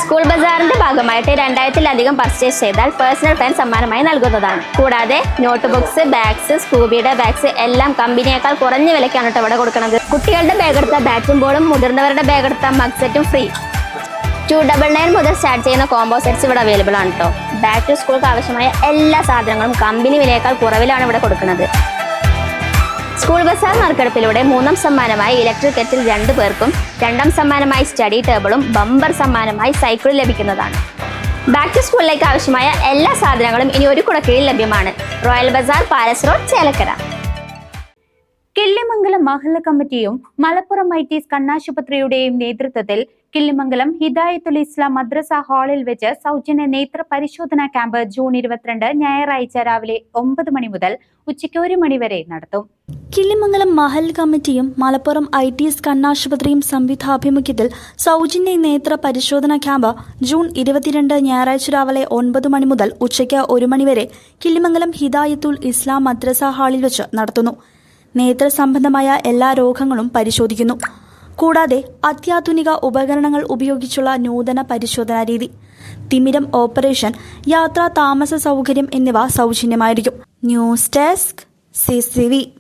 School ബസാറിന്റെ ഭാഗമായിട്ട് 2000-ലധികം purchase ചെയ്താൽ personal fan സമ്മാനമായി നൽകുന്നതാണ്. കൂടാതെ നോട്ട് ബുക്സ്, ബാഗ്സ്, സ്കൂബിയുടെ ബാഗ്സ് എല്ലാം കമ്പനിയേക്കാൾ കുറഞ്ഞ വിലയ്ക്കാണ് ഇവിടെ കൊടുക്കുന്നത്. കുട്ടികളുടെ ബാഗ് എടുത്ത ബാറ്റും ബോളും, മുതിർന്നവരുടെ ബാഗ് എടുത്ത മഗ് സെറ്റും ഫ്രീ. 299 മുതൽ സ്റ്റാർട്ട് ചെയ്യുന്ന കോംബോ സെറ്റ്സ് ഇവിടെ അവൈലബിൾ ആണ് കേട്ടോ. ബാക്ക് ടു സ്കൂൾക്ക് ആവശ്യമായ എല്ലാ സാധനങ്ങളും കമ്പനി വിലയേക്കാൾ കുറവിലാണ് ഇവിടെ കൊടുക്കുന്നത്. സ്കൂൾ ബസാർ നറുക്കെടുപ്പിലൂടെ 3ാം സമ്മാനമായി ഇലക്ട്രിക് കെറ്റിൽ 2 പേർക്കും, 2ാം സമ്മാനമായി സ്റ്റഡി ടേബിളും, ബമ്പർ സമ്മാനമായി സൈക്കിളും ലഭിക്കുന്നതാണ്. ബാക്ക് ടു സ്കൂളിലേക്ക് ആവശ്യമായ എല്ലാ സാധനങ്ങളും ഇനി ഒരു കുടക്കീഴിൽ ലഭ്യമാണ്. Royal bazaar, palace road, Chelakkara. Killimangalam മഹല്ല കമ്മിറ്റിയും മലപ്പുറം ITS കണ്ണാശുപത്രിയുടെയും നേതൃത്വത്തിൽ കിള്ളിമംഗലം ഹിദായത്തുൽ ഇസ്ലാം മദ്രസ ഹാളിൽ വെച്ച് സൗജന്യ നേത്ര പരിശോധനാ ക്യാമ്പ് ജൂൺ 22 ഞായറാഴ്ച രാവിലെ 9 മണി മുതൽ ഉച്ചയ്ക്ക് 1 മണി വരെ നടത്തും. കിള്ളിമംഗലം മഹൽ കമ്മിറ്റിയും മലപ്പുറം ITS കണ്ണാശുപത്രിയും സംയുക്താഭിമുഖ്യത്തിൽ സൗജന്യ നേത്ര പരിശോധനാ ക്യാമ്പ് ജൂൺ 22 ഞായറാഴ്ച രാവിലെ 9 മണി മുതൽ ഉച്ചയ്ക്ക് 1 മണി വരെ കിള്ളിമംഗലം ഹിദായത്തുൽ ഇസ്ലാം മദ്രസ ഹാളിൽ വെച്ച് നടത്തുന്നു. നേത്ര സംബന്ധമായ എല്ലാ രോഗങ്ങളും പരിശോധിക്കുന്നു. കൂടാതെ അത്യാധുനിക ഉപകരണങ്ങൾ ഉപയോഗിച്ചുള്ള നൂതന പരിശോധനാ രീതി, തിമിരം ഓപ്പറേഷൻ, യാത്രാ താമസ സൗകര്യം എന്നിവ സൗജന്യമായിരിക്കും. News desk CCV.